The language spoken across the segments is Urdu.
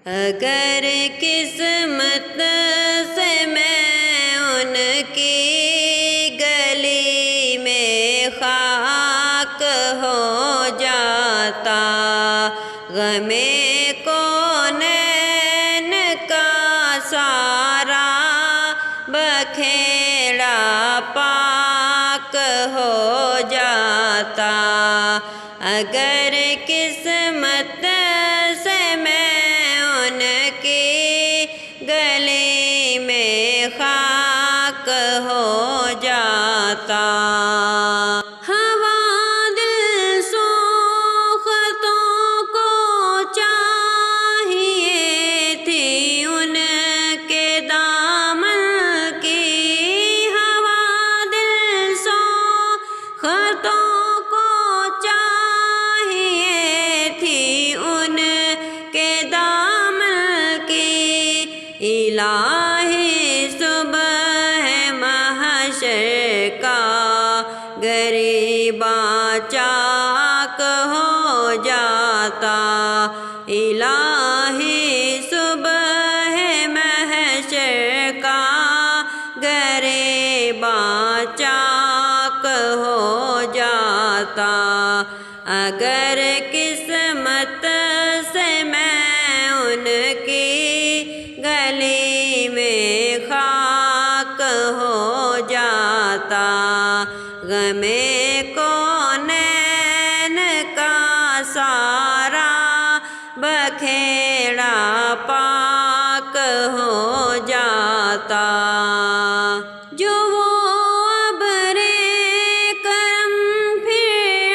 اگر قسمت سے میں ان کی گلی میں خاک ہو جاتا، غم کونین کا سارا بکھیڑا پاک ہو جاتا۔ اگر قسمت سے میں ان کی گلی میں خاک ہو جاتا۔ ہوا دل سوختوں کو چاہیے تھی ان کے دامن کی، ہوا دل سوختوں کو چاہیے تھی ان کے دامن کی۔ الہی صبح محشر کا غریباں چاک ہو جاتا، الہی صبح محشر کا غریباں چاک ہو جاتا۔ اگر قسمت سے میں ان کی گلی میں خاک ہو جاتا، غم کونین کا سارا بکھیڑا پاک ہو جاتا۔ جو وہ ابر کرم پھر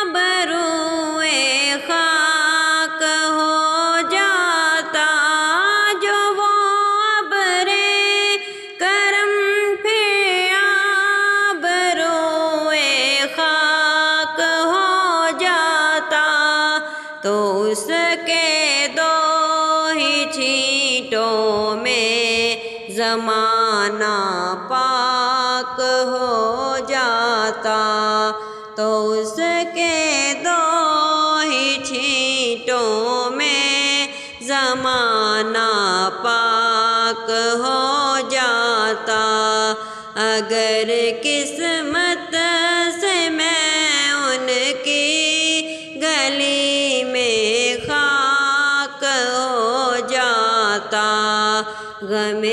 آبروئے خاک ہو جاتا، جو وہ ابر کرم پھر آبروئے خاک ہو جاتا، تو اس کے دو ہی چھینٹوں میں زمانہ پاک ہو جاتا، تو اس کے دو ہی چھینٹوں میں زمانہ پاک ہو جاتا۔ اگر قسمت سے میں ان کی گلی میں خاک ہو جاتا، غم